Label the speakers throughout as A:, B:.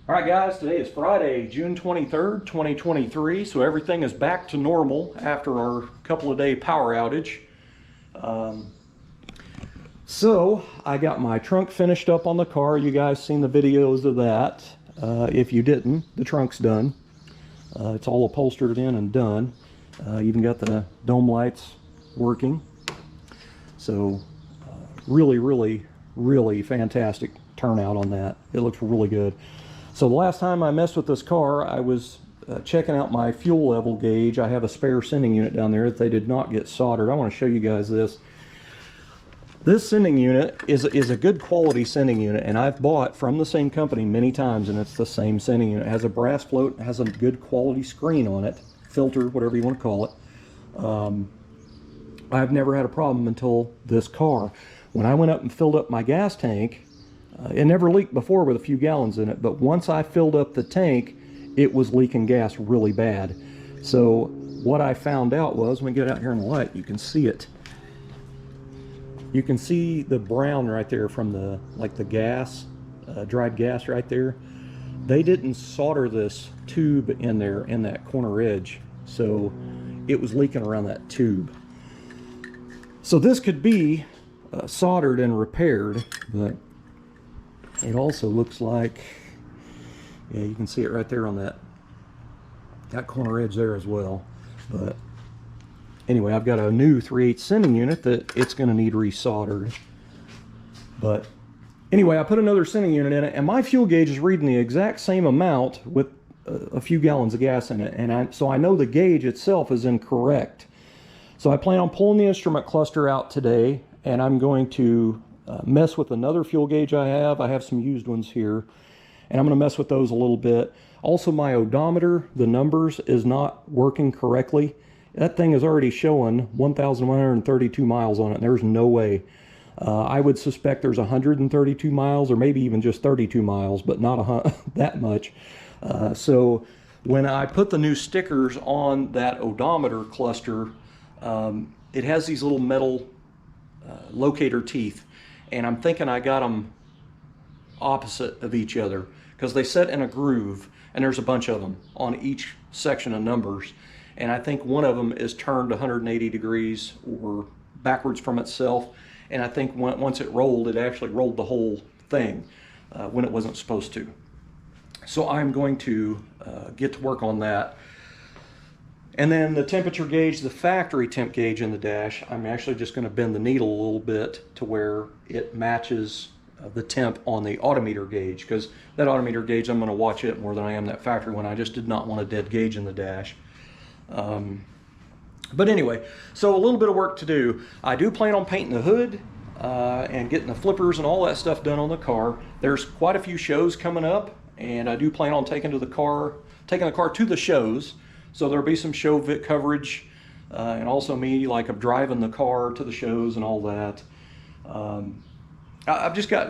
A: All right, guys, today is Friday, June 23rd, 2023, so everything is back to normal after our couple of day power outage. So I got my trunk finished up on the car. You guys seen the videos of that. If you didn't, the trunk's done. It's all upholstered in and done. Even got the dome lights working. So really fantastic turnout on that. It looks really good. So the last time I messed with this car, I was checking out my fuel level gauge. I have a spare sending unit down there that they did not get soldered. I want to show you guys this. This sending unit is a good quality sending unit, and I've bought from the same company many times, and it's the same sending unit. It has a brass float, it has a good quality screen on it, filter, whatever you want to call it. I've never had a problem until this car. When I went up and filled up my gas tank, it never leaked before with a few gallons in it, but once I filled up the tank, it was leaking gas really bad. So what I found out was, when we get out here in the light, you can see it. You can see the brown right there from the gas, dried gas right there. They didn't solder this tube in there in that corner edge, so it was leaking around that tube. So this could be soldered and repaired, but it also looks like, yeah, you can see it right there on that corner edge there as well. But anyway, I've got a new 3/8 sending unit that it's going to need resoldered. But anyway, I put another sending unit in it, and my fuel gauge is reading the exact same amount with a few gallons of gas in it, and so I know the gauge itself is incorrect. So I plan on pulling the instrument cluster out today, and I'm going to mess with another fuel gauge I have. I have some used ones here, and I'm going to mess with those a little bit. Also, my odometer, the numbers is not working correctly. That thing is already showing 1,132 miles on it, and there's no way. I would suspect there's 132 miles, or maybe even just 32 miles, but not that much. So when I put the new stickers on that odometer cluster, it has these little metal locator teeth, and I'm thinking I got them opposite of each other because they set in a groove, and there's a bunch of them on each section of numbers, and I think one of them is turned 180 degrees or backwards from itself, and I think once it rolled, it actually rolled the whole thing when it wasn't supposed to. So I'm going to get to work on that. And then the temperature gauge, the factory temp gauge in the dash, I'm actually just going to bend the needle a little bit to where it matches the temp on the odometer gauge, because that odometer gauge, I'm going to watch it more than I am that factory one. I just did not want a dead gauge in the dash. But anyway, so a little bit of work to do. I do plan on painting the hood and getting the flippers and all that stuff done on the car. There's quite a few shows coming up, and I do plan on taking the car to the shows. So there'll be some show coverage, and also me of driving the car to the shows and all that.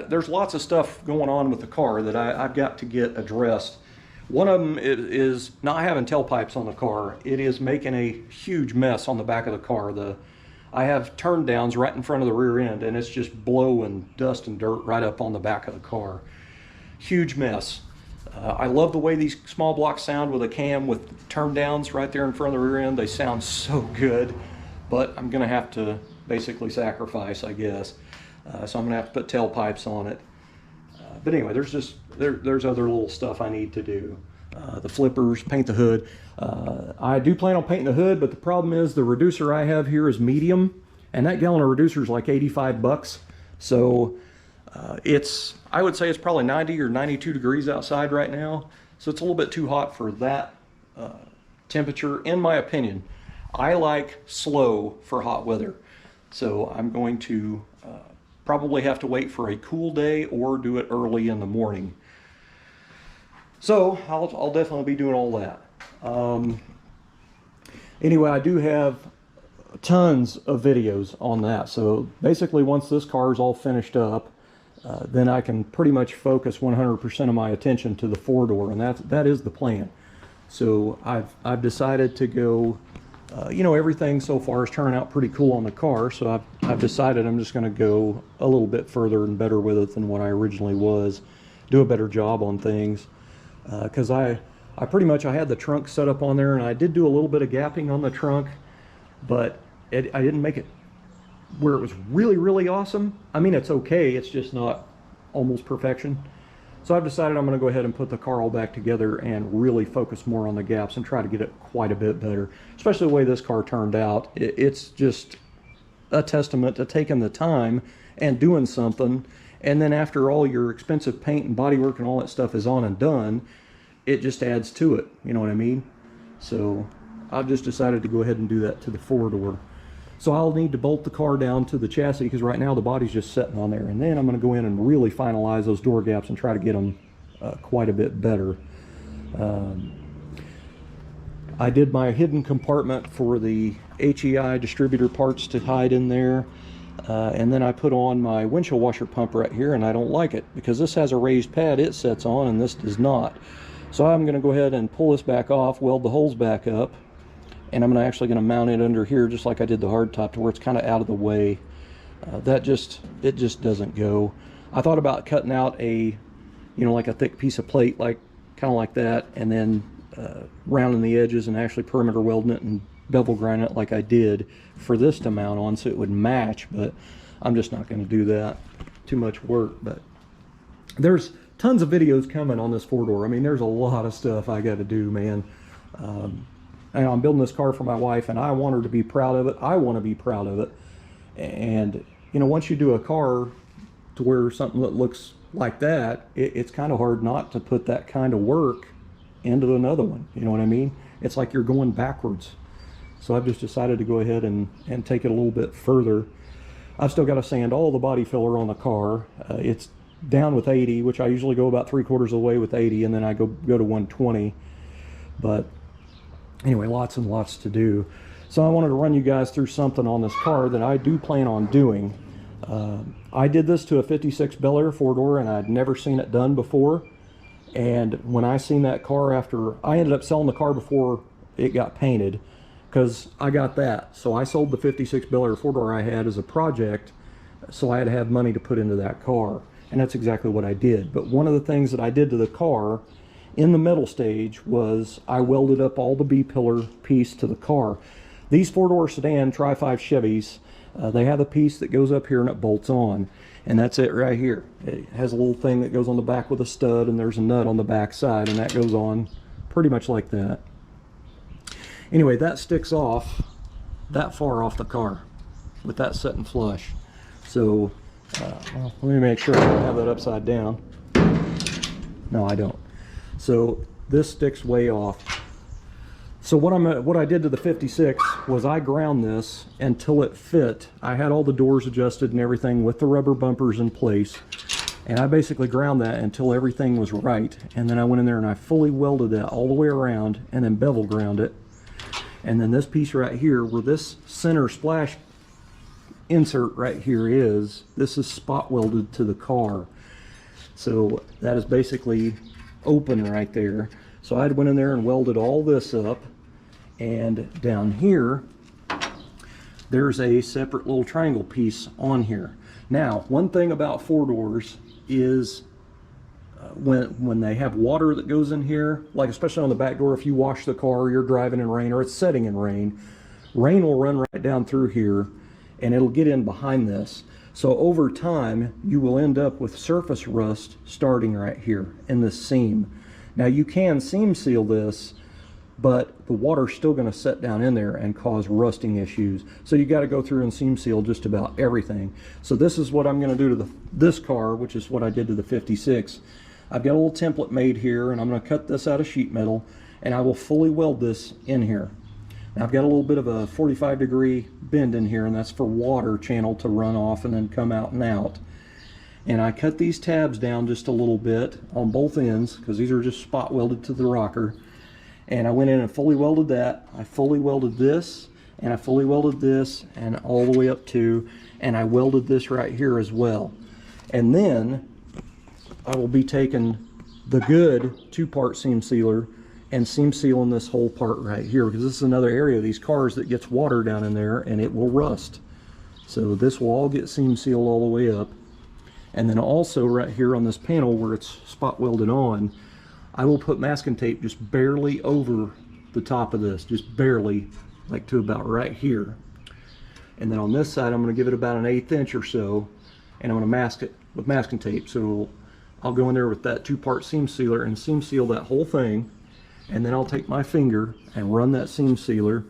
A: There's lots of stuff going on with the car that I've got to get addressed. One of them is not having tailpipes on the car. It is making a huge mess on the back of the car. I have turn downs right in front of the rear end, and it's just blowing dust and dirt right up on the back of the car. Huge mess. I love the way these small blocks sound with a cam with turn downs right there in front of the rear end. They sound so good, but I'm going to have to basically sacrifice, I guess. So I'm going to have to put tailpipes on it. But anyway, there's other little stuff I need to do. The flippers, paint the hood. I do plan on painting the hood, but the problem is the reducer I have here is medium, and that gallon of reducer is like 85 bucks. So I would say it's probably 90 or 92 degrees outside right now, so it's a little bit too hot for that temperature, in my opinion. I like slow for hot weather, so I'm going to probably have to wait for a cool day or do it early in the morning. So I'll definitely be doing all that. Anyway, I do have tons of videos on that, so basically once this car is all finished up, then I can pretty much focus 100% of my attention to the four-door, and that is the plan. So I've decided to go, everything so far is turning out pretty cool on the car, so I've decided I'm just going to go a little bit further and better with it than what I originally was, do a better job on things. because I pretty much I had the trunk set up on there, and I did do a little bit of gapping on the trunk, but I didn't make it where it was really, really awesome. I mean, it's okay, it's just not almost perfection. So I've decided I'm going to go ahead and put the car all back together and really focus more on the gaps and try to get it quite a bit better, especially the way this car turned out. It's just a testament to taking the time and doing something, and then after all your expensive paint and bodywork and all that stuff is on and done, it just adds to it, you know what I mean? So I've just decided to go ahead and do that to the four-door. So I'll need to bolt the car down to the chassis, because right now the body's just sitting on there, and then I'm going to go in and really finalize those door gaps and try to get them quite a bit better. I did my hidden compartment for the HEI distributor parts to hide in there, and then I put on my windshield washer pump right here, and I don't like it because this has a raised pad it sets on and this does not. So I'm going to go ahead and pull this back off, weld the holes back up, and I'm actually going to mount it under here just like I did the hardtop, to where it's kind of out of the way. It just doesn't go. I thought about cutting out a, like a thick piece of plate, like kind of like that, and then rounding the edges and actually perimeter welding it and bevel grinding it like I did for this to mount on so it would match, but I'm just not going to do that. Too much work. But there's tons of videos coming on this four-door. I mean, there's a lot of stuff I got to do, man. And I'm building this car for my wife, and I want her to be proud of it. I want to be proud of it. And once you do a car to where something that looks like that, it's kind of hard not to put that kind of work into another one. You know what I mean? It's like you're going backwards. So I've just decided to go ahead and take it a little bit further. I've still got to sand all the body filler on the car. It's down with 80, which I usually go about 3/4 of the way with 80, and then I go to 120. But anyway, lots and lots to do. So I wanted to run you guys through something on this car that I do plan on doing. I did this to a 56 Bel Air four-door, and I'd never seen it done before. And when I seen that car, after I ended up selling the car before it got painted, because I got that. So I sold the 56 Bel Air four-door I had as a project, so I had to have money to put into that car. And that's exactly what I did. But one of the things that I did to the car in the metal stage was I welded up all the B-pillar piece to the car. These four-door sedan Tri-5 Chevys, they have a piece that goes up here and it bolts on. And that's it right here. It has a little thing that goes on the back with a stud, and there's a nut on the back side, and that goes on pretty much like that. Anyway, that sticks off that far off the car with that setting flush. So well, let me make sure I don't have that upside down. No, I don't. So this sticks way off. So what I did to the 56 was I ground this until it fit. I had all the doors adjusted and everything with the rubber bumpers in place, and I basically ground that until everything was right. And then I went in there and I fully welded that all the way around, and then bevel ground it. And then this piece right here, where this center splash insert right here is, this is spot welded to the car. So that is basically open right there. So I went in there and welded all this up, and down here there's a separate little triangle piece on here. Now, one thing about four doors is when they have water that goes in here, like especially on the back door, if you wash the car or you're driving in rain or it's setting in rain, rain will run right down through here and it'll get in behind this. So over time you will end up with surface rust starting right here in this seam. Now you can seam seal this, but the water's still going to set down in there and cause rusting issues. So you got to go through and seam seal just about everything. So this is what I'm going to do to this car, which is what I did to the 56. I've got a little template made here, and I'm going to cut this out of sheet metal, and I will fully weld this in here. Now I've got a little bit of a 45-degree bend in here, and that's for water channel to run off and then come out and out. And I cut these tabs down just a little bit on both ends, because these are just spot welded to the rocker. And I went in and fully welded that. I fully welded this, and I fully welded this, and all the way up to, and I welded this right here as well. And then I will be taking the good 2-part seam sealer and seam sealing this whole part right here, because this is another area of these cars that gets water down in there and it will rust. So this will all get seam sealed all the way up. And then also right here on this panel where it's spot welded on, I will put masking tape just barely over the top of this, just barely, like to about right here. And then on this side, I'm going to give it about an 1/8 inch or so, and I'm going to mask it with masking tape. So I'll go in there with that 2-part seam sealer and seam seal that whole thing, and then I'll take my finger and run that seam sealer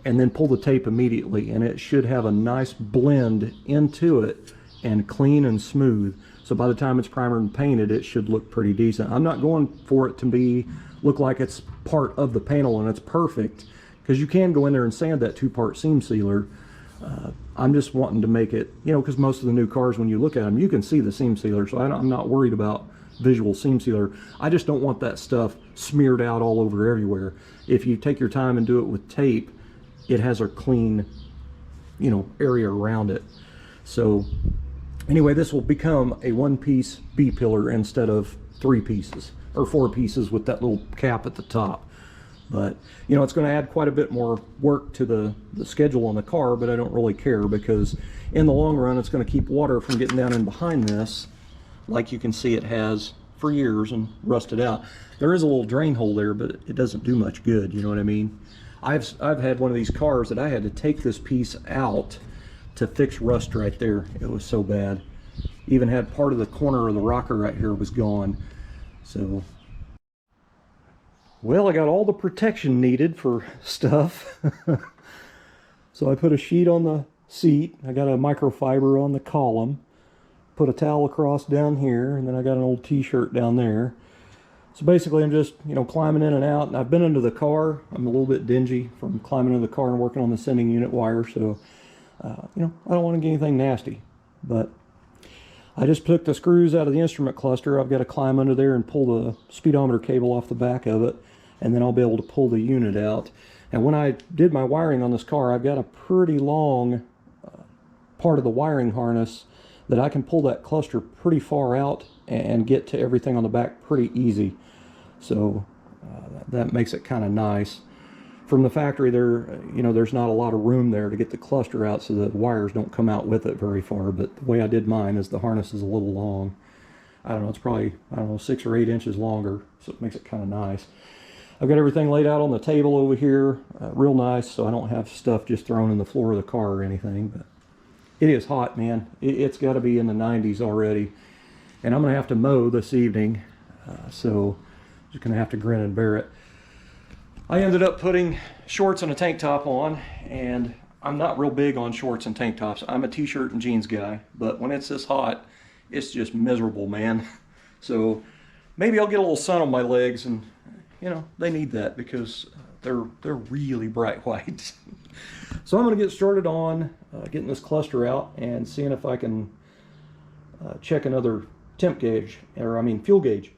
A: and then pull the tape immediately, and it should have a nice blend into it and clean and smooth. So by the time it's primered and painted, it should look pretty decent. I'm not going for it to look like it's part of the panel and it's perfect, because you can go in there and sand that 2-part seam sealer. I'm just wanting to make it, you know, because most of the new cars, when you look at them, you can see the seam sealer, so I'm not worried about visual seam sealer. I just don't want that stuff smeared out all over everywhere. If you take your time and do it with tape, it has a clean, you know, area around it. So anyway, this will become a 1-piece B-pillar instead of 3 pieces or 4 pieces with that little cap at the top. But, you know, it's going to add quite a bit more work to the schedule on the car, but I don't really care, because in the long run, it's going to keep water from getting down in behind this, like you can see it has for years, and rusted out. There is a little drain hole there, but it doesn't do much good, you know what I mean? I've had one of these cars that I had to take this piece out to fix rust right there. It was so bad. Even had part of the corner of the rocker right here was gone. So, well, I got all the protection needed for stuff. So I put a sheet on the seat. I got a microfiber on the column. Put a towel across down here, and then I got an old t-shirt down there. So basically I'm just, you know, climbing in and out. And I've been into the car. I'm a little bit dingy from climbing into the car and working on the sending unit wire. So, you know, I don't want to get anything nasty. But I just took the screws out of the instrument cluster. I've got to climb under there and pull the speedometer cable off the back of it, and then I'll be able to pull the unit out. And when I did my wiring on this car, I've got a pretty long part of the wiring harness that I can pull that cluster pretty far out and get to everything on the back pretty easy. So that makes it kind of nice. From the factory there, you know, there's not a lot of room there to get the cluster out, so the wires don't come out with it very far. But the way I did mine is the harness is a little long. I don't know, it's probably, I don't know, 6 or 8 inches longer, so it makes it kind of nice. I've got everything laid out on the table over here, real nice, so I don't have stuff just thrown in the floor of the car or anything. But it is hot, man. It's got to be in the 90s already. And I'm going to have to mow this evening, so just going to have to grin and bear it. I ended up putting shorts and a tank top on, and I'm not real big on shorts and tank tops. I'm a t-shirt and jeans guy, but when it's this hot, it's just miserable, man. So maybe I'll get a little sun on my legs, and you know, they need that because they're really bright white. So I'm going to get started on getting this cluster out and seeing if I can check another temp gauge, or I mean fuel gauge.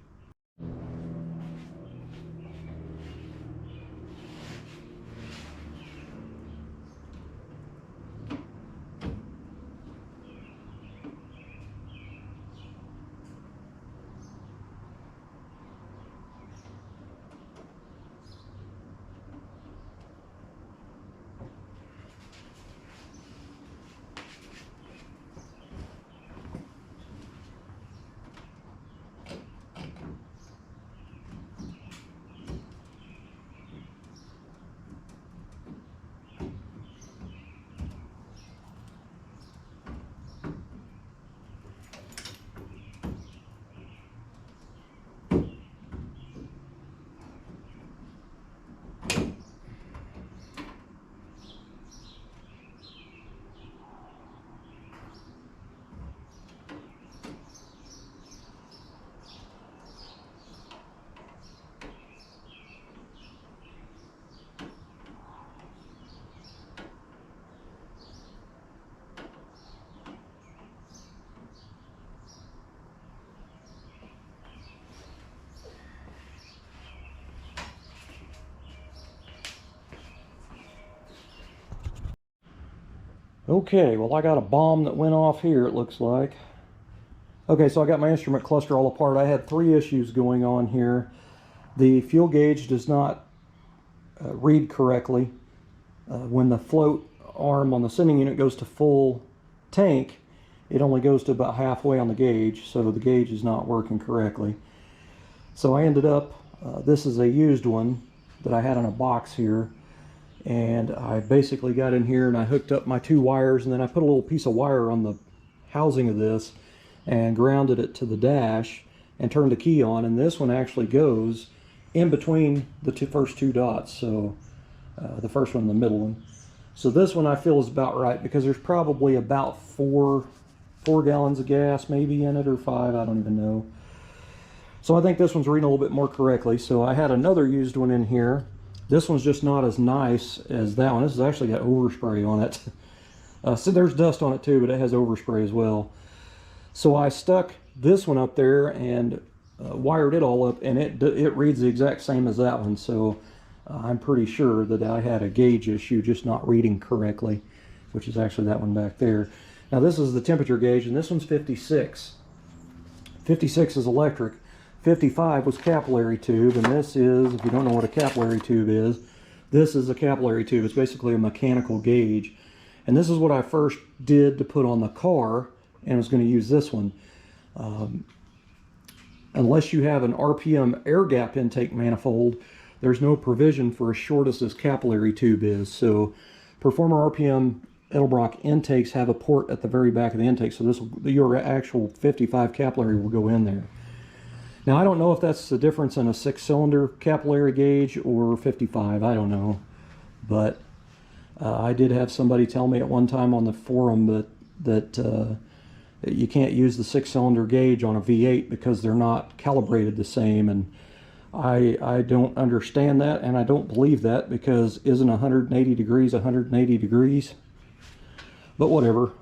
A: Okay, well I got a bomb that went off here, it looks like. Okay, so I got my instrument cluster all apart. I had 3 issues going on here. The fuel gauge does not read correctly. When the float arm on the sending unit goes to full tank, it only goes to about halfway on the gauge, so the gauge is not working correctly. So I ended up, this is a used one that I had in a box here, and I basically got in here and I hooked up my 2 wires, and then I put a little piece of wire on the housing of this and grounded it to the dash and turned the key on, and this one actually goes in between the first 2 dots, so the first one and the middle one. So this one I feel is about right, because there's probably about 4 gallons of gas maybe in it, or 5, I don't even know. So I think this one's reading a little bit more correctly. So I had another used one in here. This one's just not as nice as that one. This has actually got overspray on it. So there's dust on it too, but it has overspray as well. So I stuck this one up there and wired it all up, and it reads the exact same as that one. So I'm pretty sure that I had a gauge issue, just not reading correctly, which is actually that one back there. Now this is the temperature gauge, and this one's 56. 56 is electric. 55 was capillary tube, and this is, if you don't know what a capillary tube is, this is a capillary tube. It's basically a mechanical gauge. And this is what I first did to put on the car, and I was going to use this one. Unless you have an RPM air gap intake manifold, there's no provision for as short as this capillary tube is. So Performer RPM Edelbrock intakes have a port at the very back of the intake, so your actual 55 capillary will go in there. Now I don't know if that's the difference in a 6-cylinder capillary gauge or 55, I don't know. But I did have somebody tell me at one time on the forum that you can't use the 6-cylinder gauge on a V8 because they're not calibrated the same, and I don't understand that, and I don't believe that, because isn't 180 degrees 180 degrees? But whatever.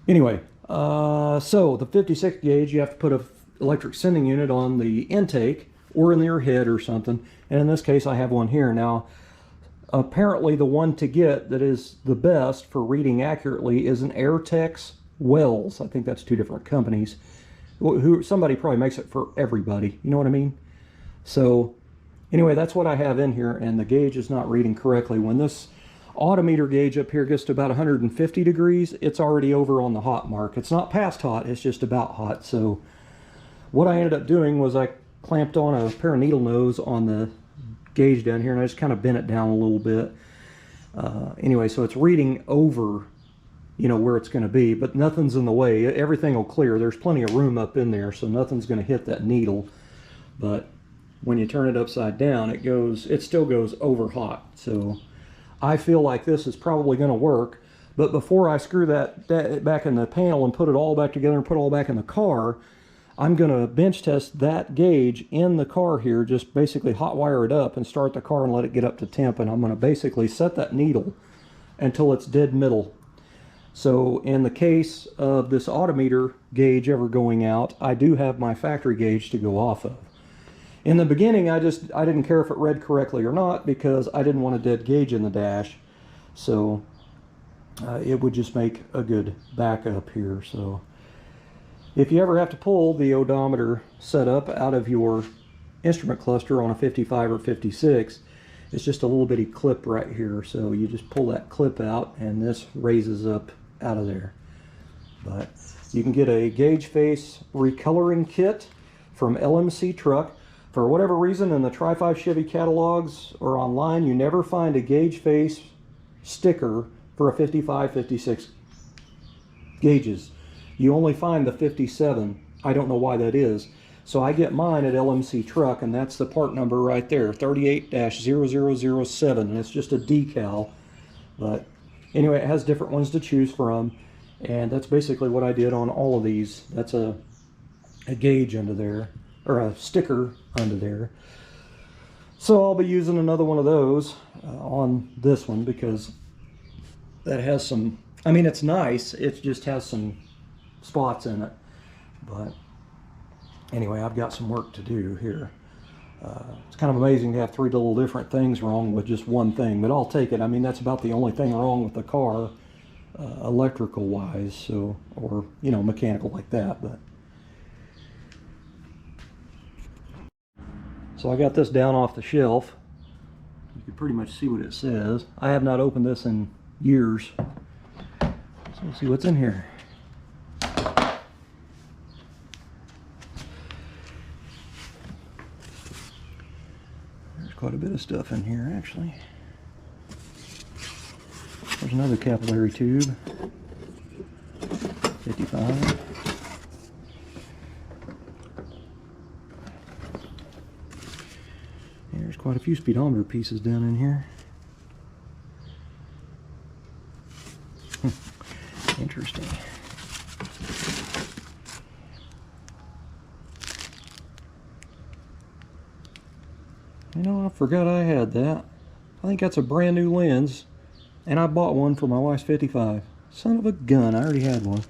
A: Anyway, so the 56 gauge, you have to put an electric sending unit on the intake or in your head or something, and in this case I have one here. Now apparently the one to get that is the best for reading accurately is an Airtex Wells. I think that's 2 different companies. Somebody probably makes it for everybody, you know what I mean? So anyway, that's what I have in here, and the gauge is not reading correctly. When this odometer gauge up here gets to about 150 degrees, it's already over on the hot mark. It's not past hot, it's just about hot. So what I ended up doing was I clamped on a pair of needle nose on the gauge down here, and I just kind of bent it down a little bit. Anyway, so it's reading over, you know, where it's going to be, but nothing's in the way. Everything will clear. There's plenty of room up in there, so nothing's going to hit that needle. But when you turn it upside down, it still goes over hot. So I feel like this is probably going to work. But before I screw that back in the panel and put it all back together and put it all back in the car, I'm going to bench test that gauge in the car here, just basically hot wire it up and start the car and let it get up to temp, and I'm going to basically set that needle until it's dead middle. So in the case of this odometer gauge ever going out, I do have my factory gauge to go off of. In the beginning, I didn't care if it read correctly or not, because I didn't want a dead gauge in the dash. So it would just make a good backup here. So if you ever have to pull the odometer setup out of your instrument cluster on a 55 or 56, it's just a little bitty clip right here. So you just pull that clip out and this raises up out of there. But you can get a gauge face recoloring kit from LMC Truck. For whatever reason, in the Tri-5 Chevy catalogs or online, you never find a gauge face sticker for a 55, 56 gauges. You only find the 57. I don't know why that is. So I get mine at LMC Truck, and that's the part number right there, 38-0007, and it's just a decal. But anyway, it has different ones to choose from, and that's basically what I did on all of these. That's a gauge under there, or a sticker under there. So I'll be using another one of those on this one, because that has some, I mean, it's nice, it just has some spots in it. But anyway, I've got some work to do here. It's kind of amazing to have 3 little different things wrong with just one thing, but I'll take it. I mean, that's about the only thing wrong with the car, electrical wise, so, or, you know, mechanical like that. But so I got this down off the shelf. You can pretty much see what it says. I have not opened this in years. So let's see what's in here. quite a bit of stuff in here, actually. There's another capillary tube. 55. There's quite a few speedometer pieces down in here. Interesting. You know, I forgot I had that. I think that's a brand new lens, and I bought one for my wife's 55. Son of a gun, I already had one.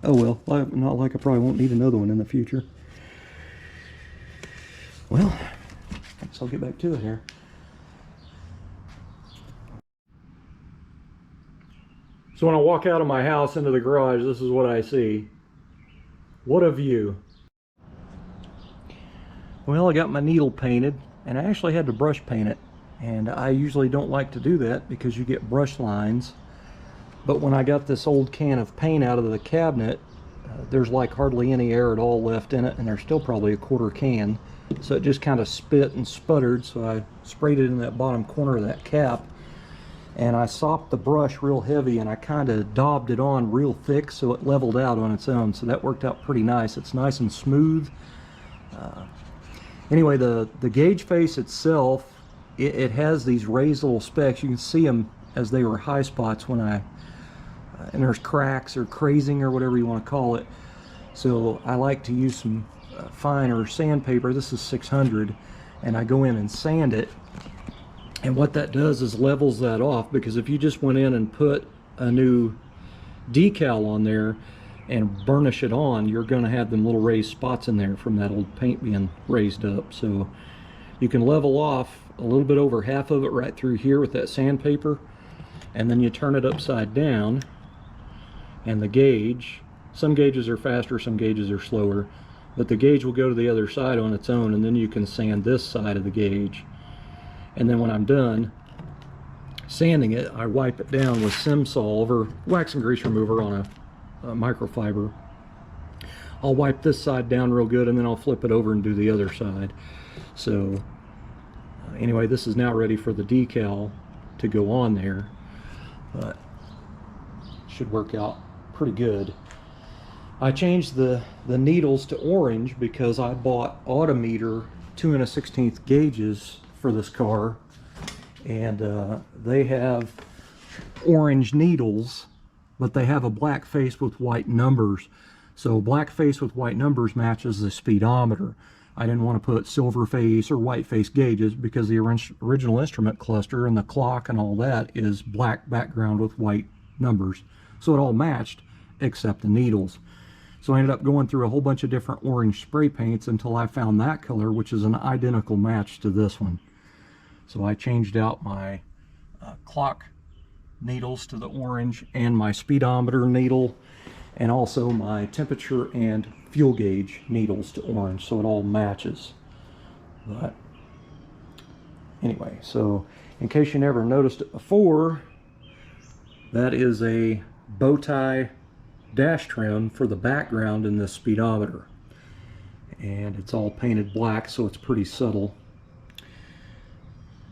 A: Oh well, not like I probably won't need another one in the future. Well, I guess I'll get back to it here. So when I walk out of my house into the garage, this is what I see. What a view. Well, I got my needle painted, and I actually had to brush paint it. And I usually don't like to do that because you get brush lines. But when I got this old can of paint out of the cabinet, there's like hardly any air at all left in it, and there's still probably a quarter can. So it just kind of spit and sputtered, so I sprayed it in that bottom corner of that cap. And I sopped the brush real heavy, and I kind of daubed it on real thick so it leveled out on its own. So that worked out pretty nice. It's nice and smooth. Anyway, the gauge face itself, it has these raised little specks. You can see them as they were high spots when and there's cracks or crazing or whatever you want to call it. So I like to use some finer sandpaper. This is 600, and I go in and sand it. And what that does is levels that off, because if you just went in and put a new decal on there and burnish it on, you're going to have them little raised spots in there from that old paint being raised up. So you can level off a little bit over half of it right through here with that sandpaper, and then you turn it upside down, and the gauge, some gauges are faster, some gauges are slower, but the gauge will go to the other side on its own, and then you can sand this side of the gauge. And then when I'm done sanding it, I wipe it down with Simsolve or wax and grease remover on a microfiber. I'll wipe this side down real good, and then I'll flip it over and do the other side. So anyway, this is now ready for the decal to go on there, but should work out pretty good. I changed the needles to orange because I bought Autometer 2 1/16 gauges for this car, and they have orange needles, but they have a black face with white numbers. So black face with white numbers matches the speedometer. I didn't want to put silver face or white face gauges because the original instrument cluster and the clock and all that is black background with white numbers. So it all matched except the needles. So I ended up going through a whole bunch of different orange spray paints until I found that color, which is an identical match to this one. So I changed out my clock needles to the orange, and my speedometer needle, and also my temperature and fuel gauge needles to orange, so it all matches. But anyway, so in case you never noticed it before, that is a bow tie dash trim for the background in this speedometer, and it's all painted black, so it's pretty subtle.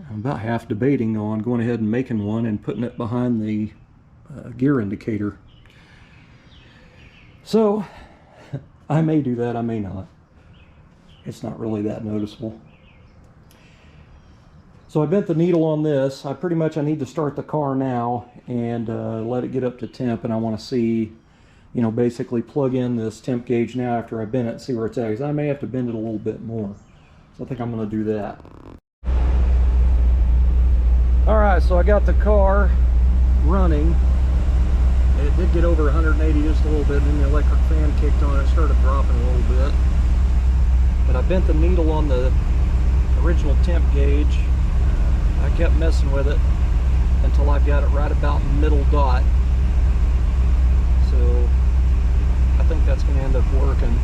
A: I'm about half debating on going ahead and making one and putting it behind the gear indicator. So I may do that, I may not. It's not really that noticeable. So I bent the needle on this. I need to start the car now and let it get up to temp, and I want to see, you know, basically plug in this temp gauge now after I bend it and see where it's at, because I may have to bend it a little bit more. So I think I'm going to do that. Alright, so I got the car running. It did get over 180 just a little bit, and then the electric fan kicked on. It started dropping a little bit. But I bent the needle on the original temp gauge. I kept messing with it until I got it right about middle dot. So I think that's going to end up working.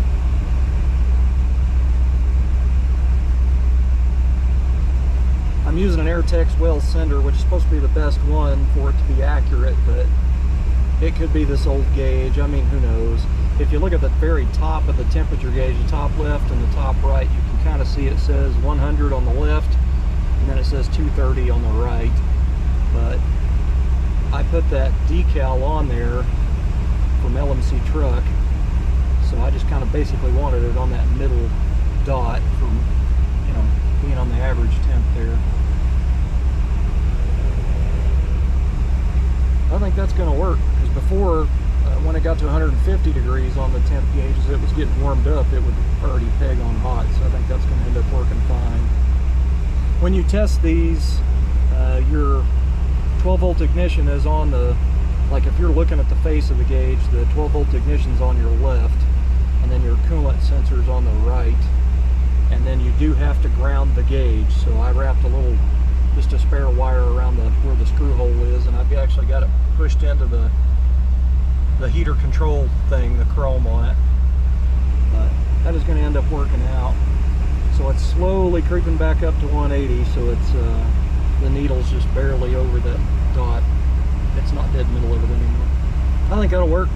A: I'm using an Airtex well sender, which is supposed to be the best one for it to be accurate, but it could be this old gauge. I mean, who knows? if you look at the very top of the temperature gauge, the top left and the top right, you can kind of see it says 100 on the left, and then it says 230 on the right. But I put that decal on there from LMC Truck, so I just kind of basically wanted it on that middle dot from, you know, being on the average temp there. I think that's going to work, because before, when it got to 150 degrees on the temp gauges, it was getting warmed up, it would already peg on hot, so I think that's going to end up working fine. When you test these, your 12 volt ignition is on the, like if you're looking at the face of the gauge, the 12 volt ignition's on your left, and then your coolant sensor's on the right, and then you do have to ground the gauge. So I wrapped a little, just a spare wire around where the screw hole is, and I've actually got it pushed into the heater control thing, the chrome on it. But that is going to end up working out. So it's slowly creeping back up to 180, so it's the needle's just barely over that dot. It's not dead middle of it anymore. I think that'll work.